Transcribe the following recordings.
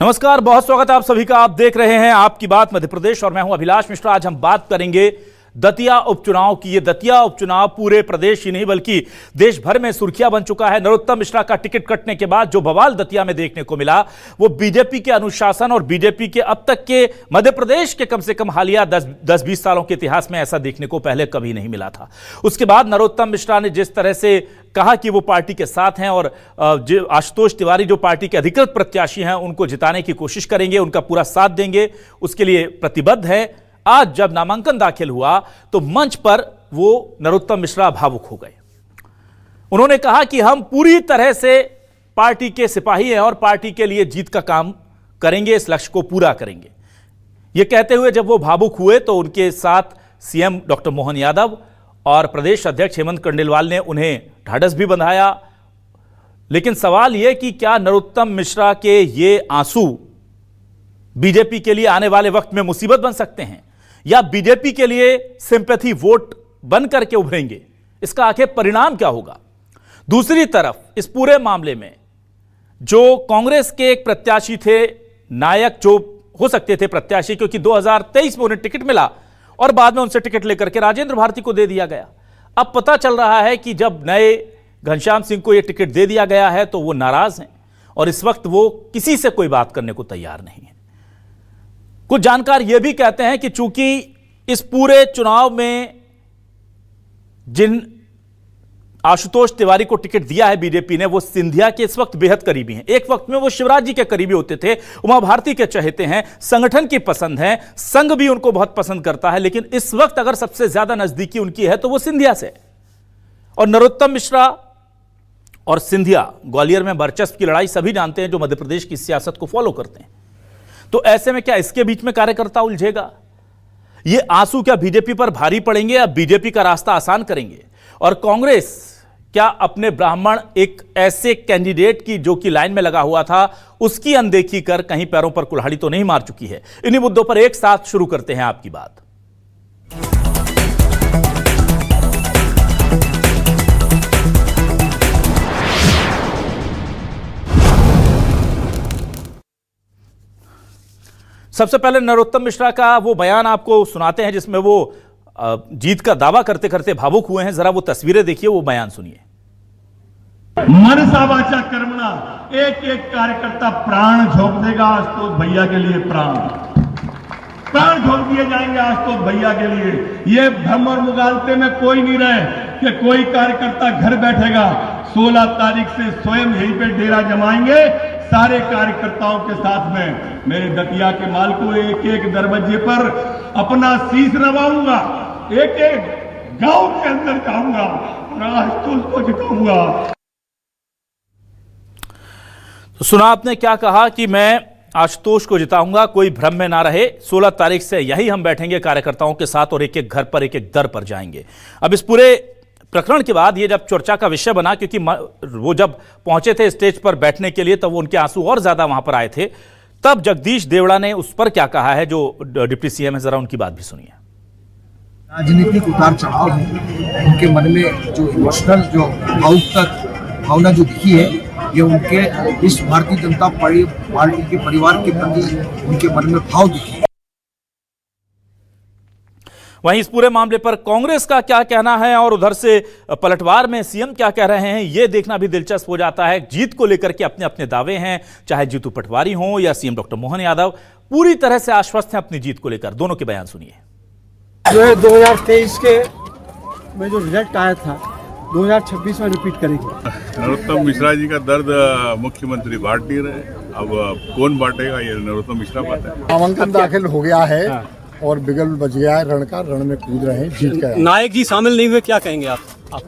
नमस्कार, बहुत स्वागत है आप सभी का। आप देख रहे हैं आपकी बात मध्य प्रदेश और मैं हूं अभिलाष मिश्रा। आज हम बात करेंगे दतिया उपचुनाव की। ये दतिया उपचुनाव पूरे प्रदेश ही नहीं बल्कि देश भर में सुर्खियां बन चुका है। नरोत्तम मिश्रा का टिकट कटने के बाद जो बवाल दतिया में देखने को मिला वो बीजेपी के अनुशासन और बीजेपी के अब तक के मध्य प्रदेश के कम से कम हालिया 10-20 सालों के इतिहास में ऐसा देखने को पहले कभी नहीं मिला था। उसके बाद नरोत्तम मिश्रा ने जिस तरह से कहा कि वो पार्टी के साथ हैं और आशुतोष तिवारी जो पार्टी के अधिकृत प्रत्याशी हैं उनको जिताने की कोशिश करेंगे, उनका पूरा साथ देंगे, उसके लिए प्रतिबद्ध है। आज जब नामांकन दाखिल हुआ तो मंच पर वो नरोत्तम मिश्रा भावुक हो गए। उन्होंने कहा कि हम पूरी तरह से पार्टी के सिपाही हैं और पार्टी के लिए जीत का काम करेंगे, इस लक्ष्य को पूरा करेंगे। ये कहते हुए जब वो भावुक हुए तो उनके साथ सीएम डॉक्टर मोहन यादव और प्रदेश अध्यक्ष हेमंत कंडेलवाल ने उन्हें ढाढ़स भी बंधाया। लेकिन सवाल यह कि क्या नरोत्तम मिश्रा के ये आंसू बीजेपी के लिए आने वाले वक्त में मुसीबत बन सकते हैं या बीजेपी के लिए सिंपैथी वोट बन करके उभरेंगे? इसका आखिर परिणाम क्या होगा? दूसरी तरफ इस पूरे मामले में जो कांग्रेस के एक प्रत्याशी थे, नायक जो हो सकते थे प्रत्याशी, क्योंकि 2023 में उन्हें टिकट मिला और बाद में उनसे टिकट लेकर के राजेंद्र भारती को दे दिया गया। अब पता चल रहा है कि जब नए घनश्याम सिंह को यह टिकट दे दिया गया है तो वो नाराज हैं और इस वक्त वो किसी से कोई बात करने को तैयार नहीं है। कुछ जानकार यह भी कहते हैं कि चूंकि इस पूरे चुनाव में जिन आशुतोष तिवारी को टिकट दिया है बीजेपी ने, वो सिंधिया के इस वक्त बेहद करीबी हैं। एक वक्त में वो शिवराज जी के करीबी होते थे, उमा भारती के चहेते हैं, संगठन की पसंद है, संघ भी उनको बहुत पसंद करता है। लेकिन इस वक्त अगर सबसे ज्यादा नजदीकी उनकी है तो वो सिंधिया से। और नरोत्तम मिश्रा और सिंधिया ग्वालियर में वर्चस्व की लड़ाई सभी जानते हैं जो मध्य प्रदेश की सियासत को फॉलो करते हैं। तो ऐसे में क्या इसके बीच में कार्यकर्ता उलझेगा? ये आंसू क्या बीजेपी पर भारी पड़ेंगे या बीजेपी का रास्ता आसान करेंगे? और कांग्रेस क्या अपने ब्राह्मण एक ऐसे कैंडिडेट की जो कि लाइन में लगा हुआ था उसकी अनदेखी कर कहीं पैरों पर कुल्हाड़ी तो नहीं मार चुकी है? इन्हीं मुद्दों पर एक साथ शुरू करते हैं आपकी बात। सबसे पहले नरोत्तम मिश्रा का वो बयान आपको सुनाते हैं जिसमें वो जीत का दावा करते करते भावुक हुए हैं। जरा वो तस्वीरें देखिए, वो बयान सुनिए। मनसा वाचा कर्मणा, एक एक कार्यकर्ता प्राण झोंक देगा आशुतोष भैया के लिए। प्राण झोंक दिए जाएंगे आशुतोष भैया के लिए। ये भ्रम और मुगालते में कोई नहीं रहे कि कोई कार्यकर्ता घर बैठेगा। 16 तारीख से स्वयं यहीं पे डेरा जमाएंगे सारे कार्यकर्ताओं के साथ में। मेरे दतिया के माल को एक एक दरवाजे पर अपना शीश नवाऊंगा, एक एक गांव के अंदर जाऊंगा और आशुतोष को जिताऊंगा। तो सुना आपने क्या कहा कि मैं आशुतोष को जिताऊंगा, कोई भ्रम में ना रहे। 16 तारीख से यही हम बैठेंगे कार्यकर्ताओं के साथ और एक एक घर पर, एक एक दर पर जाएंगे। अब इस पूरे प्रकरण के बाद ये जब चर्चा का विषय बना, क्योंकि वो जब पहुंचे थे स्टेज पर बैठने के लिए तब वो उनके आंसू और ज्यादा वहां पर आए थे, तब जगदीश देवड़ा ने उस पर क्या कहा है जो डिप्टी सीएम है, जरा उनकी बात भी सुनिए। राजनीतिक उतार चढ़ाव है, उनके मन में जो इमोशनल जो भावना जो दिखी है, ये उनके इस भारतीय जनता पार्टी के परिवार के प्रति उनके मन में भाव दिखे। वहीं इस पूरे मामले पर कांग्रेस का क्या कहना है और उधर से पलटवार में सीएम क्या कह रहे हैं, यह देखना भी दिलचस्प हो जाता है। जीत को लेकर के अपने अपने दावे हैं, चाहे जीतू पटवारी हो या सीएम डॉक्टर मोहन यादव, पूरी तरह से आश्वस्त हैं अपनी जीत को लेकर। दोनों के बयान सुनिए। जो 2023 के में जो रिजल्ट आया था 2026 में रिपीट करेंगे। नरोत्तम मिश्रा जी का दर्द मुख्यमंत्री बांट नहीं रहे, अब कौन बांटेगा? ये नरोत्तम मिश्रा बांटे। नामांकन दाखिल हो गया है और बिगल बच गया है, रण में कूद रहे हैं, जीत गए। नायक जी शामिल नहीं हुए, क्या कहेंगे आप?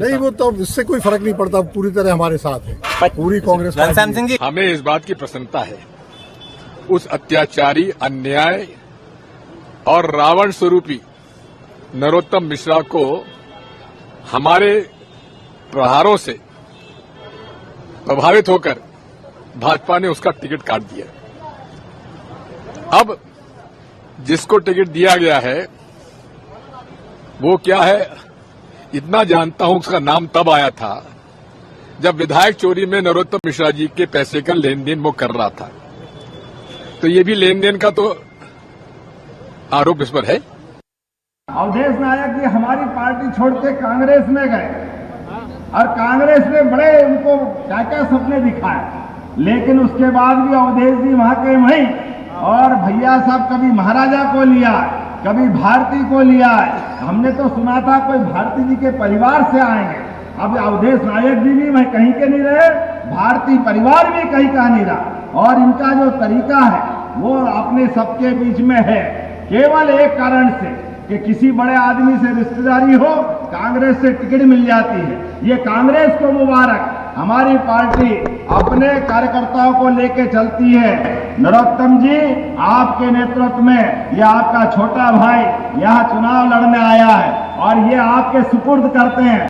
नहीं, वो तो इससे कोई फर्क नहीं पड़ता, पूरी तरह हमारे साथ है पूरी कांग्रेस पार्टी। हमें इस बात की प्रसन्नता है उस अत्याचारी, अन्याय और रावण स्वरूपी नरोत्तम मिश्रा को हमारे प्रहारों से प्रभावित होकर भाजपा ने उसका टिकट काट दिया। अब जिसको टिकट दिया गया है वो क्या है, इतना जानता हूं, उसका नाम तब आया था जब विधायक चोरी में नरोत्तम मिश्रा जी के पैसे का लेन देन वो कर रहा था। तो ये भी लेन देन का तो आरोप इस पर है। अवधेश नायक जी हमारी पार्टी छोड़ के कांग्रेस में गए और कांग्रेस में बड़े उनको क्या क्या सपने दिखाए, लेकिन उसके बाद भी अवधेश जी वहां के वहीं। और भैया साहब कभी महाराजा को लिया, कभी भारती को लिया। हमने तो सुना था कोई भारती जी के परिवार से आएंगे, अब अवधेश नायक जी भी वहीं कहीं के नहीं रहे, भारतीय परिवार भी कहीं का नहीं रहा। और इनका जो तरीका है वो अपने सबके बीच में है, केवल एक कारण से कि किसी बड़े आदमी से रिश्तेदारी हो, कांग्रेस से टिकट मिल जाती है। ये कांग्रेस को मुबारक, हमारी पार्टी अपने कार्यकर्ताओं को लेके चलती है। नरोत्तम जी आपके नेतृत्व में ये आपका छोटा भाई यहाँ चुनाव लड़ने आया है और ये आपके सुपुर्द करते हैं।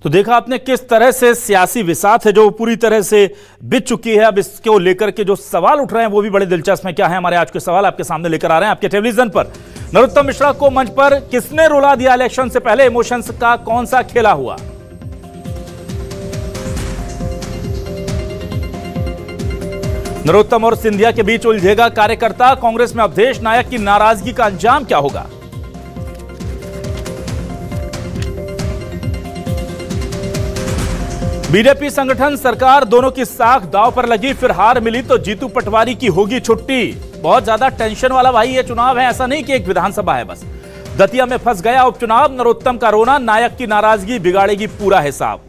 तो देखा आपने किस तरह से सियासी विसात है जो पूरी तरह से बिछ चुकी है। अब इसको लेकर के जो सवाल उठ रहे हैं वो भी बड़े दिलचस्प हैं। क्या है हमारे आज के सवाल आपके सामने लेकर आ रहे हैं आपके टेलीविजन पर। नरोत्तम मिश्रा को मंच पर किसने रुला दिया? इलेक्शन से पहले इमोशंस का कौन सा खेला हुआ? नरोत्तम और सिंधिया के बीच उलझेगा कार्यकर्ता। कांग्रेस में अवधेश नायक की नाराजगी का अंजाम क्या होगा? बीजेपी संगठन सरकार दोनों की साख दांव पर लगी, फिर हार मिली तो जीतू पटवारी की होगी छुट्टी। बहुत ज्यादा टेंशन वाला भाई ये चुनाव है, ऐसा नहीं कि एक विधानसभा है बस। दतिया में फंस गया उपचुनाव, नरोत्तम का रोना, नायक की नाराजगी बिगाड़ेगी पूरा हिसाब।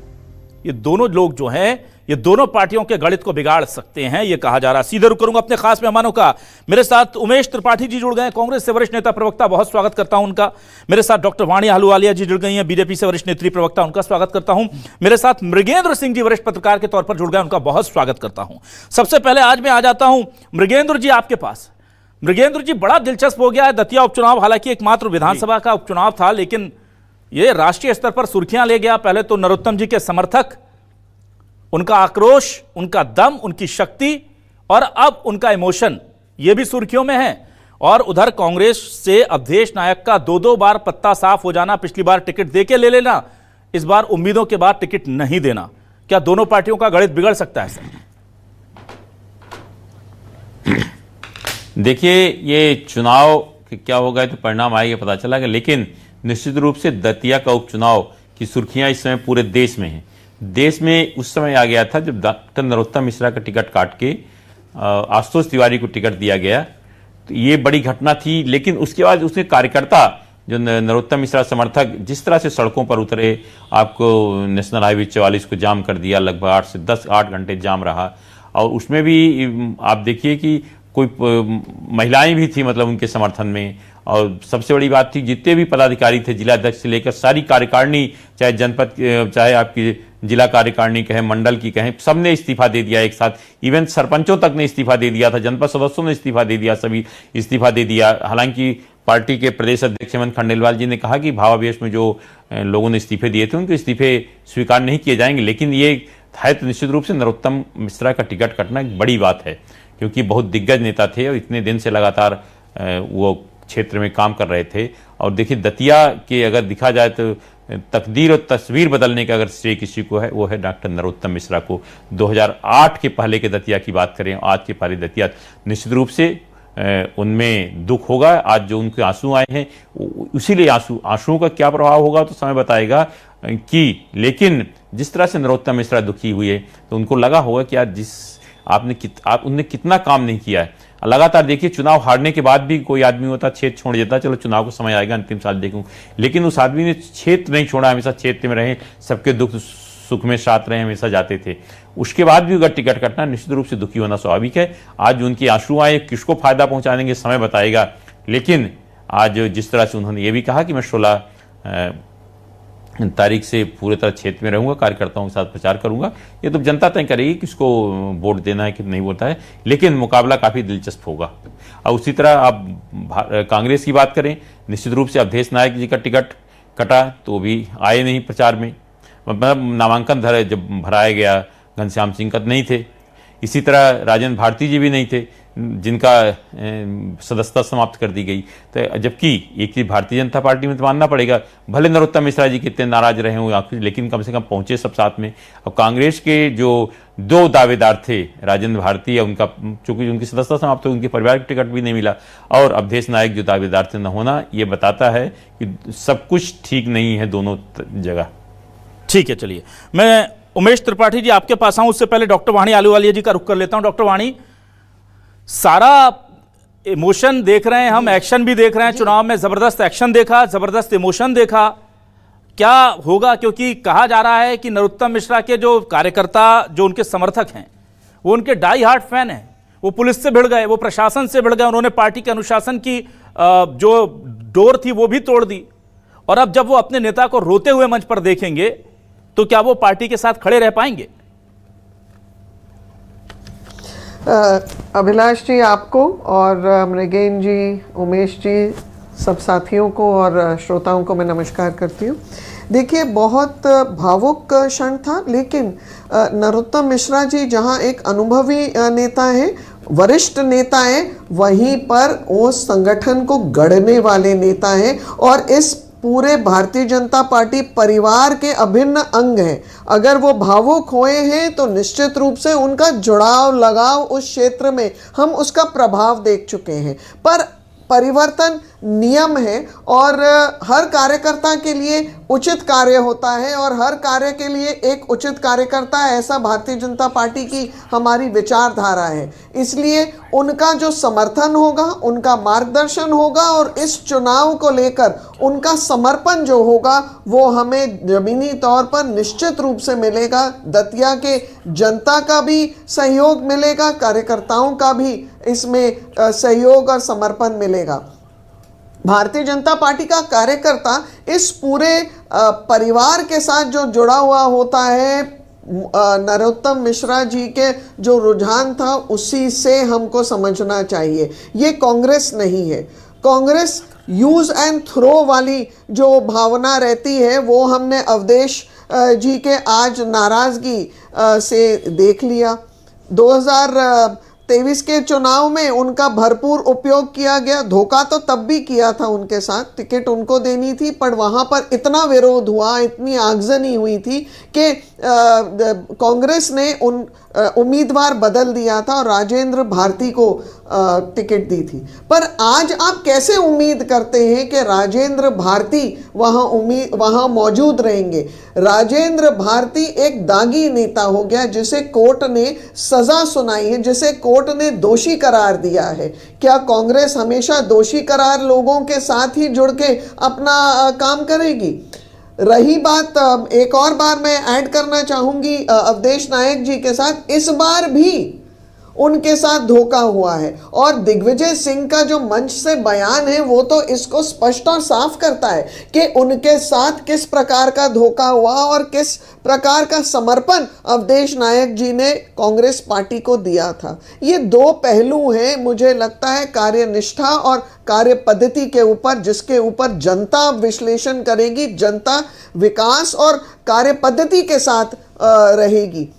ये दोनों लोग जो हैं ये दोनों पार्टियों के गणित को बिगाड़ सकते हैं, ये कहा जा रहा है। सीधे रुक करूंगा अपने खास मेहमानों का। मेरे साथ उमेश त्रिपाठी जी जुड़ गए हैं, कांग्रेस से वरिष्ठ नेता प्रवक्ता, बहुत स्वागत करता हूं उनका। मेरे साथ डॉक्टर वाणी आहलूवालिया जी जुड़ गई हैं, बीजेपी से वरिष्ठ नेत्री प्रवक्ता, उनका स्वागत करता हूं। मेरे साथ मृगेंद्र सिंह जी वरिष्ठ पत्रकार के तौर पर जुड़ गए, उनका बहुत स्वागत करता हूं। सबसे पहले आज मैं आ जाता हूं मृगेंद्र जी आपके पास। मृगेंद्र जी, बड़ा दिलचस्प हो गया है दतिया उपचुनाव। हालांकि एकमात्र विधानसभा का उपचुनाव था, लेकिन यह राष्ट्रीय स्तर पर सुर्खियां ले गया। पहले तो नरोत्तम जी के समर्थक, उनका आक्रोश, उनका दम, उनकी शक्ति, और अब उनका इमोशन, यह भी सुर्खियों में है। और उधर कांग्रेस से अवधेश नायक का दो बार पत्ता साफ हो जाना, पिछली बार टिकट देके ले लेना, इस बार उम्मीदों के बाद टिकट नहीं देना। क्या दोनों पार्टियों का गणित बिगड़ सकता है सर? देखिए, ये चुनाव क्या होगा तो परिणाम आएगा, पता चला। लेकिन निश्चित रूप से दतिया का उपचुनाव की सुर्खियां इस समय पूरे देश में हैं। देश में उस समय आ गया था जब डॉक्टर नरोत्तम मिश्रा का टिकट काट के आशुतोष तिवारी को टिकट दिया गया, तो ये बड़ी घटना थी। लेकिन उसके बाद उसके कार्यकर्ता, जो नरोत्तम मिश्रा समर्थक, जिस तरह से सड़कों पर उतरे, आपको नेशनल हाईवे 44 को जाम कर दिया, लगभग 8 से 8 घंटे जाम रहा। और उसमें भी आप देखिए कि कोई महिलाएं भी थी, मतलब उनके समर्थन में। और सबसे बड़ी बात थी, जितने भी पदाधिकारी थे, जिला अध्यक्ष से लेकर सारी कार्यकारिणी, चाहे जनपद, चाहे आपकी जिला कार्यकारिणी कहें, मंडल की कहें, सबने इस्तीफा दे दिया एक साथ। इवन सरपंचों तक ने इस्तीफा दे दिया था, जनपद सदस्यों ने इस्तीफा दे दिया, सभी इस्तीफा दे दिया। हालांकि पार्टी के प्रदेश अध्यक्ष हेमंत खंडेलवाल जी ने कहा कि भावावेश में जो लोगों ने इस्तीफे दिए थे उनके इस्तीफे स्वीकार नहीं किए जाएंगे। लेकिन ये है तो निश्चित रूप से नरोत्तम मिश्रा का टिकट कटना एक बड़ी बात है, क्योंकि बहुत दिग्गज नेता थे और इतने दिन से लगातार वो क्षेत्र में काम कर रहे थे। और देखिए, दतिया के अगर दिखा जाए तो तकदीर और तस्वीर बदलने का अगर श्रेय किसी को है, वो है डॉक्टर नरोत्तम मिश्रा को। 2008 के पहले के दतिया की बात करें, आज के पहले दतिया, निश्चित रूप से उनमें दुख होगा। आज जो उनके आंसू आए हैं, उसीलिए आंसुओं का क्या प्रभाव होगा तो समय बताएगा कि। लेकिन जिस तरह से नरोत्तम मिश्रा दुखी हुए, तो उनको लगा होगा कि आज उनने कितना काम नहीं किया है। लगातार देखिए, चुनाव हारने के बाद भी कोई आदमी होता क्षेत्र छोड़ देता, चलो चुनाव का समय आएगा, अंतिम साल देखूं। लेकिन उस आदमी ने क्षेत्र नहीं छोड़ा, हमेशा क्षेत्र में रहे, सबके दुख सुख में साथ रहे, हमेशा जाते थे। उसके बाद भी अगर टिकट कटना, निश्चित रूप से दुखी होना स्वाभाविक है। आज उनके आंसू आए, किसको फायदा पहुंचा देंगे समय बताएगा। लेकिन आज जिस तरह से उन्होंने ये भी कहा कि मैं 16 तारीख से पूरे तरह क्षेत्र में रहूंगा, कार्यकर्ताओं के साथ प्रचार करूंगा, ये तो जनता तय करेगी किसको वोट देना है कि नहीं होता है। लेकिन मुकाबला काफी दिलचस्प होगा। और उसी तरह आप कांग्रेस की बात करें, निश्चित रूप से अवधेश नायक जी का टिकट कटा तो भी आए नहीं प्रचार में, मतलब नामांकन जब भराया गया, घनश्याम सिंह का नहीं थे। इसी तरह राजेंद्र भारती जी भी नहीं थे, जिनका सदस्यता समाप्त कर दी गई। तो जबकि एक चीज भारतीय जनता पार्टी में तो मानना पड़ेगा, भले नरोत्तम मिश्रा जी कितने नाराज रहे हों लेकिन कम से कम पहुंचे सब साथ में। अब कांग्रेस के जो 2 दावेदार थे, राजेंद्र भारती, उनका चूंकि उनकी सदस्यता समाप्त हुई, उनके परिवार को टिकट भी नहीं मिला, और अवधेश नायक जो दावेदार थे न होना, ये बताता है कि सब कुछ ठीक नहीं है दोनों जगह। ठीक है, चलिए मैं उमेश त्रिपाठी जी आपके पास आऊं, उससे पहले डॉक्टर वाणी आलूवालिया जी का रुख कर लेता हूं। डॉक्टर वाणी, सारा इमोशन देख रहे हैं हम, एक्शन भी देख रहे हैं, चुनाव में जबरदस्त एक्शन देखा, जबरदस्त इमोशन देखा, क्या होगा? क्योंकि कहा जा रहा है कि नरोत्तम मिश्रा के जो कार्यकर्ता, जो उनके समर्थक हैं, वो उनके डाई हार्ट फैन हैं, वो पुलिस से भिड़ गए, वो प्रशासन से भिड़ गए, उन्होंने पार्टी के अनुशासन की जो डोर थी वो भी तोड़ दी, और अब जब वो अपने नेता को रोते हुए मंच पर देखेंगे तो क्या वो पार्टी के साथ खड़े रह पाएंगे? अभिलाष जी, आपको और मृगेन जी, उमेश जी, सब साथियों को और श्रोताओं को मैं नमस्कार करती हूँ। देखिए, बहुत भावुक क्षण था, लेकिन नरोत्तम मिश्रा जी जहाँ एक अनुभवी नेता है, वरिष्ठ नेता है, वहीं पर वो संगठन को गढ़ने वाले नेता है और इस पूरे भारतीय जनता पार्टी परिवार के अभिन्न अंग हैं। अगर वो भावुक हुए हैं तो निश्चित रूप से उनका जुड़ाव, लगाव उस क्षेत्र में हम उसका प्रभाव देख चुके हैं। पर परिवर्तन नियम है और हर कार्यकर्ता के लिए उचित कार्य होता है और हर कार्य के लिए एक उचित कार्यकर्ता, ऐसा भारतीय जनता पार्टी की हमारी विचारधारा है। इसलिए उनका जो समर्थन होगा, उनका मार्गदर्शन होगा और इस चुनाव को लेकर उनका समर्पण जो होगा वो हमें जमीनी तौर पर निश्चित रूप से मिलेगा। दतिया के जनता का भी सहयोग मिलेगा, कार्यकर्ताओं का भी इसमें सहयोग और समर्पण मिलेगा। भारतीय जनता पार्टी का कार्यकर्ता इस पूरे परिवार के साथ जो जुड़ा हुआ होता है, नरोत्तम मिश्रा जी के जो रुझान था उसी से हमको समझना चाहिए। ये कांग्रेस नहीं है। कांग्रेस यूज एंड थ्रो वाली जो भावना रहती है वो हमने अवधेश जी के आज नाराजगी से देख लिया। 2023 के चुनाव में उनका भरपूर उपयोग किया गया। धोखा तो तब भी किया था उनके साथ, टिकट उनको देनी थी, पर वहाँ पर इतना विरोध हुआ, इतनी आगजनी हुई थी कि कांग्रेस ने उन उम्मीदवार बदल दिया था और राजेंद्र भारती को टिकट दी थी। पर आज आप कैसे उम्मीद करते हैं कि राजेंद्र भारती वहाँ मौजूद रहेंगे? राजेंद्र भारती एक दागी नेता हो गया जिसे कोर्ट ने सजा सुनाई है, जिसे कोर्ट ने दोषी करार दिया है। क्या कांग्रेस हमेशा दोषी करार लोगों के साथ ही जुड़ के अपना काम करेगी? रही बात, एक और बार मैं ऐड करना चाहूंगी अवधेश नायक जी के साथ, इस बार भी उनके साथ धोखा हुआ है और दिग्विजय सिंह का जो मंच से बयान है वो तो इसको स्पष्ट और साफ करता है कि उनके साथ किस प्रकार का धोखा हुआ और किस प्रकार का समर्पण अवधेश नायक जी ने कांग्रेस पार्टी को दिया था। ये दो पहलू हैं, मुझे लगता है, कार्यनिष्ठा और कार्य पद्धति के ऊपर, जिसके ऊपर जनता विश्लेषण करेगी, जनता विकास और कार्य पद्धति के साथ रहेगी।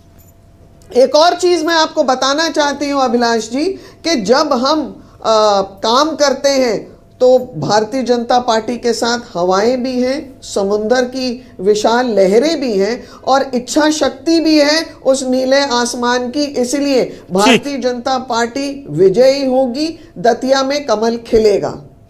एक और चीज मैं आपको बताना चाहती हूं अभिलाष जी, कि जब हम काम करते हैं तो भारतीय जनता पार्टी के साथ हवाएं भी हैं, समुंदर की विशाल लहरें भी हैं और इच्छा शक्ति भी है उस नीले आसमान की। इसलिए भारतीय जनता पार्टी विजयी होगी, दतिया में कमल खिलेगा।